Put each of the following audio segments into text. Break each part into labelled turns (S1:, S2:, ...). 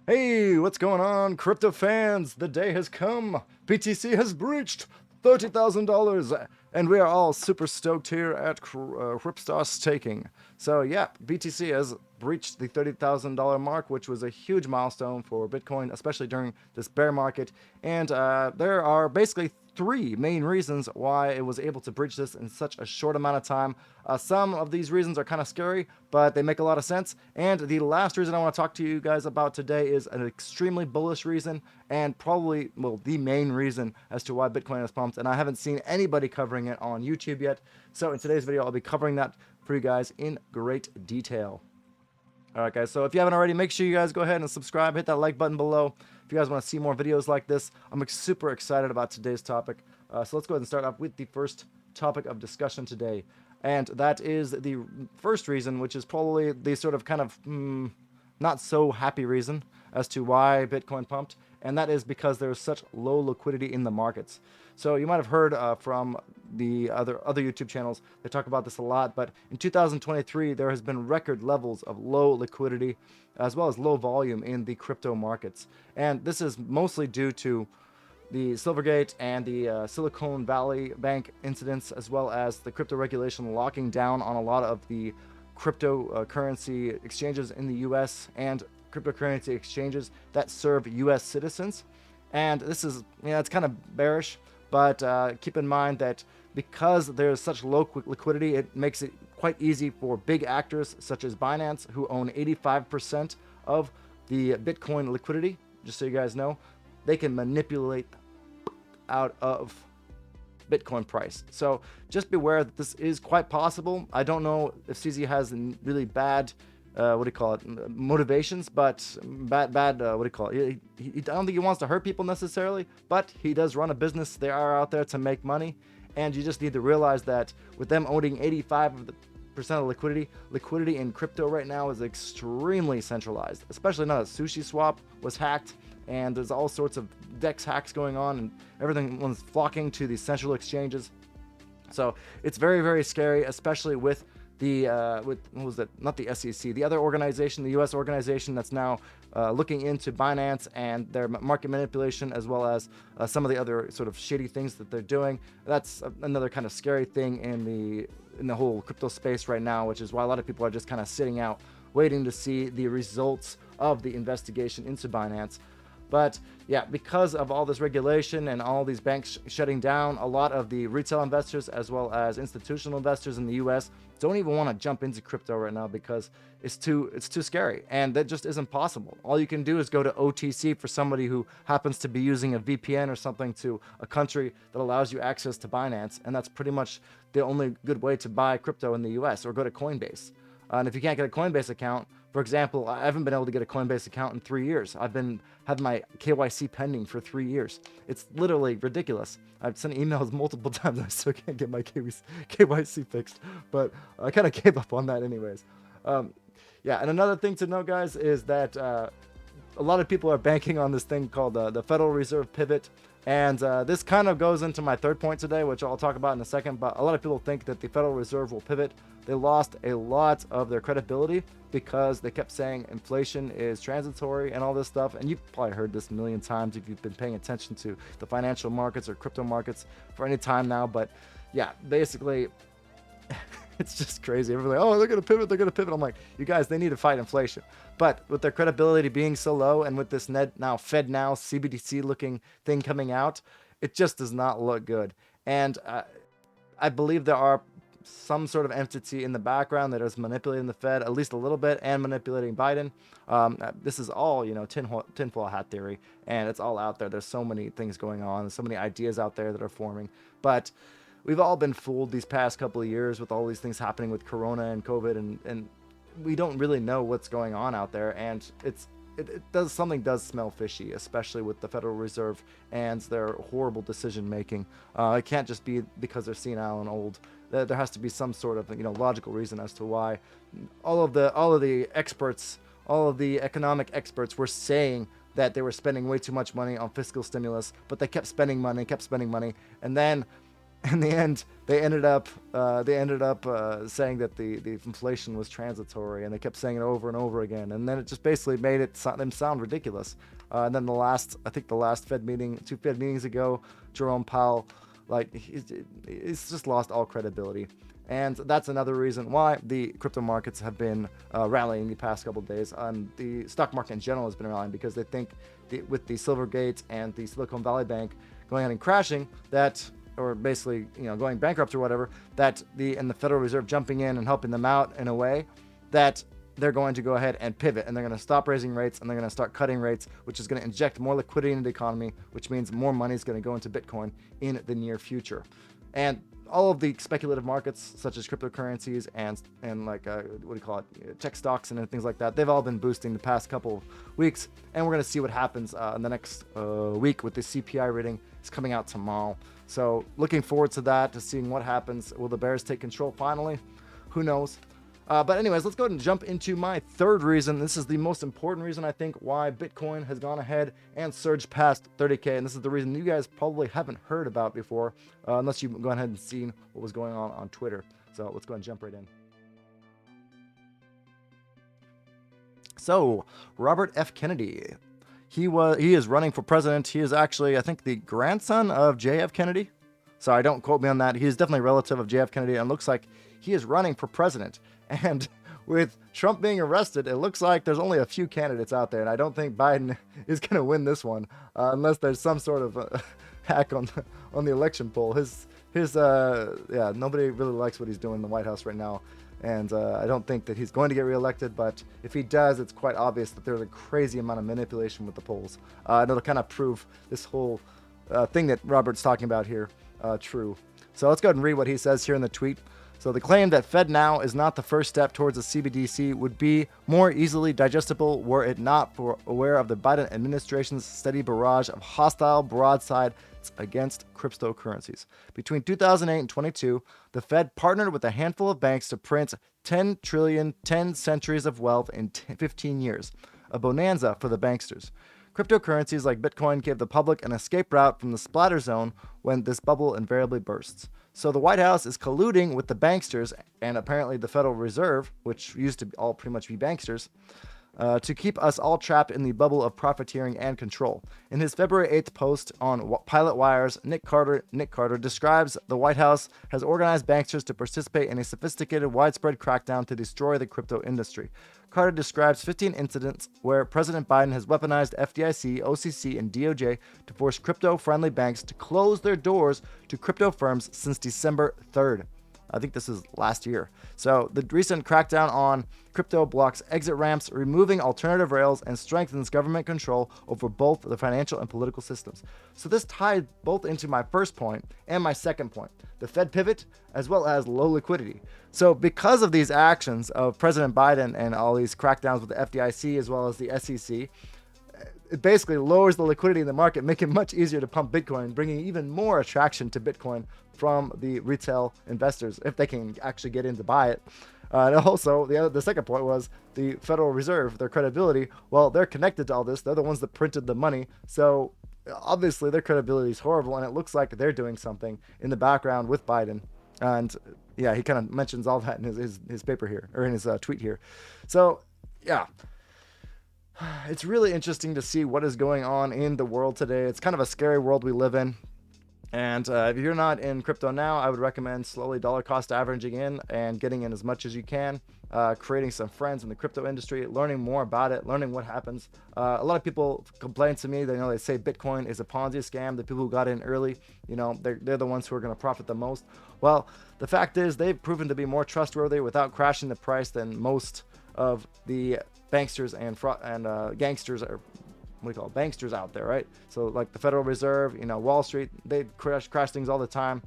S1: Hey, what's going on, crypto fans? The day has come. BTC has breached $30,000, and we are all super stoked here at Crypto Staking. So, yeah, BTC has breached the $30,000 mark, which was a huge milestone for Bitcoin, especially during this bear market. And there are basically three main reasons why it was able to breach this in such a short amount of time. Some of these reasons are kind of scary, but they make a lot of sense. And the last reason I want to talk to you guys about today is an extremely bullish reason, and probably, well, the main reason as to why Bitcoin is pumped. And I haven't seen anybody covering it on YouTube yet. So in today's video, I'll be covering that for you guys in great detail. Alright guys, so if you haven't already, make sure you guys go ahead and subscribe, hit that like button below if you guys want to see more videos like this. I'm super excited about today's topic. So let's go ahead and start off with the first topic of discussion today. And that is the first reason, which is probably the sort of kind of not so happy reason as to why Bitcoin pumped. And that is because there's such low liquidity in the markets. So you might have heard from the other YouTube channels, they talk about this a lot, but in 2023 there has been record levels of low liquidity as well as low volume in the crypto markets. And this is mostly due to the Silvergate and the Silicon Valley Bank incidents, as well as the crypto regulation locking down on a lot of the cryptocurrency exchanges in the US and cryptocurrency exchanges that serve US citizens. And this is, it's kind of bearish, but keep in mind that because there's such low liquidity, it makes it quite easy for big actors such as Binance, who own 85% of the Bitcoin liquidity. Just so you guys know, they can manipulate out of Bitcoin price. So just beware that this is quite possible. I don't know if CZ has really bad motivations, but bad I don't think he wants to hurt people necessarily, but he does run a business. They are out there to make money, and you just need to realize that with them owning 85% of liquidity in crypto right now is extremely centralized, especially now that SushiSwap was hacked, and there's all sorts of DEX hacks going on, and everyone's flocking to these central exchanges. So it's very, very scary, especially with the what was it? Not the SEC, the other organization, the U.S. organization that's now looking into Binance and their market manipulation, as well as some of the other sort of shady things that they're doing. That's another kind of scary thing in the whole crypto space right now, which is why a lot of people are just kind of sitting out, waiting to see the results of the investigation into Binance. But yeah, because of all this regulation and all these banks shutting down, a lot of the retail investors as well as institutional investors in the US don't even want to jump into crypto right now because it's too scary, and that just isn't possible. All you can do is go to OTC for somebody who happens to be using a VPN or something to a country that allows you access to Binance, and that's pretty much the only good way to buy crypto in the US, or go to Coinbase. And if you can't get a Coinbase account, for example, I haven't been able to get a Coinbase account in 3 years. I've been had my KYC pending for 3 years. It's literally ridiculous. I've sent emails multiple times. I still can't get my KYC fixed, but I kind of gave up on that anyways. Yeah, and another thing to know, guys, is that a lot of people are banking on this thing called the Federal Reserve pivot. And this kind of goes into my third point today, which I'll talk about in a second. But a lot of people think that the Federal Reserve will pivot. They lost a lot of their credibility because they kept saying inflation is transitory and all this stuff. And you've probably heard this a million times if you've been paying attention to the financial markets or crypto markets for any time now. But yeah, basically, it's just crazy. Everyone's like, oh, they're going to pivot. They're going to pivot. I'm like, you guys, they need to fight inflation. But with their credibility being so low, and with this FedNow CBDC looking thing coming out, it just does not look good. And I believe there are some sort of entity in the background that is manipulating the Fed at least a little bit and manipulating Biden. This is all, tinfoil hat theory, and it's all out there. There's so many things going on. There's so many ideas out there that are forming. But we've all been fooled these past couple of years with all these things happening with Corona and COVID, and we don't really know what's going on out there. And something does smell fishy, especially with the Federal Reserve and their horrible decision making. It can't just be because they're senile and old. There has to be some sort of logical reason as to why all of the experts, all of the economic experts were saying that they were spending way too much money on fiscal stimulus, but they kept spending money, and then in the end, they ended up saying that the inflation was transitory, and they kept saying it over and over again. And then it just basically made them sound ridiculous. And then the last Fed meeting, 2 Fed meetings ago, Jerome Powell, like he's just lost all credibility. And that's another reason why the crypto markets have been rallying the past couple of days. The stock market in general has been rallying because they think with the Silvergate and the Silicon Valley Bank going ahead and crashing, that, or basically going bankrupt or whatever, that the Federal Reserve jumping in and helping them out in a way, that they're going to go ahead and pivot, and they're going to stop raising rates, and they're going to start cutting rates, which is going to inject more liquidity into the economy, which means more money is going to go into Bitcoin in the near future. And all of the speculative markets, such as cryptocurrencies and like tech stocks and things like that, they've all been boosting the past couple of weeks, and we're going to see what happens in the next week with the CPI reading. It's coming out tomorrow, so looking forward to that, to seeing what happens. Will the bears take control finally? Who knows? But anyways, let's go ahead and jump into my third reason. This is the most important reason, I think, why Bitcoin has gone ahead and surged past 30K. And this is the reason you guys probably haven't heard about before, unless you've gone ahead and seen what was going on Twitter. So let's go ahead and jump right in. So, Robert F. Kennedy. He is running for president. He is actually, I think, the grandson of J.F. Kennedy. Sorry, don't quote me on that. He is definitely a relative of J.F. Kennedy, and looks like he is running for president. And with Trump being arrested, it looks like there's only a few candidates out there, and I don't think Biden is going to win this one unless there's some sort of hack on the election poll. Nobody really likes what he's doing in the White House right now, and I don't think that he's going to get reelected. But if he does, it's quite obvious that there's a crazy amount of manipulation with the polls. And it'll kind of prove this whole thing that Robert's talking about here true. So let's go ahead and read what he says here in the tweet. So the claim that FedNow is not the first step towards a CBDC would be more easily digestible were it not for aware of the Biden administration's steady barrage of hostile broadsides against cryptocurrencies. Between 2008 and 22, the Fed partnered with a handful of banks to print 10 trillion, 10 centuries of wealth in 15 years, a bonanza for the banksters. Cryptocurrencies like Bitcoin gave the public an escape route from the splatter zone when this bubble invariably bursts. So the White House is colluding with the banksters and apparently the Federal Reserve, which used to all pretty much be banksters, to keep us all trapped in the bubble of profiteering and control. In his February 8th post on Pilot Wire's, Nick Carter describes the White House has organized banksters to participate in a sophisticated, widespread crackdown to destroy the crypto industry. Carter describes 15 incidents where President Biden has weaponized FDIC, OCC, and DOJ to force crypto-friendly banks to close their doors to crypto firms since December 3rd. I think this is last year. So the recent crackdown on crypto blocks exit ramps, removing alternative rails, and strengthens government control over both the financial and political systems. So this tied both into my first point and my second point, the Fed pivot as well as low liquidity. So because of these actions of President Biden and all these crackdowns with the FDIC as well as the SEC, it basically lowers the liquidity in the market, making it much easier to pump Bitcoin, bringing even more attraction to Bitcoin from the retail investors if they can actually get in to buy it. And also, the second point was the Federal Reserve, their credibility. Well, they're connected to all this. They're the ones that printed the money. So obviously their credibility is horrible, and it looks like they're doing something in the background with Biden. And yeah, he kind of mentions all that in his paper here, or in his tweet here. So yeah. It's really interesting to see what is going on in the world today. It's kind of a scary world we live in. And if you're not in crypto now, I would recommend slowly dollar cost averaging in and getting in as much as you can, creating some friends in the crypto industry, learning more about it, learning what happens. A lot of people complain to me. They say Bitcoin is a Ponzi scam. The people who got in early, they're the ones who are going to profit the most. Well, the fact is they've proven to be more trustworthy without crashing the price than most of the banksters and gangsters, or what do you call it, banksters out there, right? So like the Federal Reserve, Wall Street, they crash things all the time.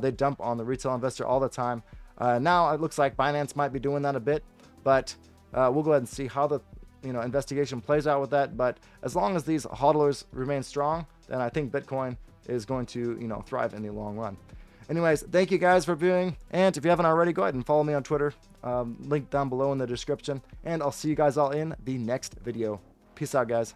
S1: They dump on the retail investor all the time. Now it looks like Binance might be doing that a bit, but we'll go ahead and see how the investigation plays out with that. But as long as these hodlers remain strong, then I think Bitcoin is going to thrive in the long run. Anyways, thank you guys for viewing, and if you haven't already, go ahead and follow me on Twitter, link down below in the description, and I'll see you guys all in the next video. Peace out, guys.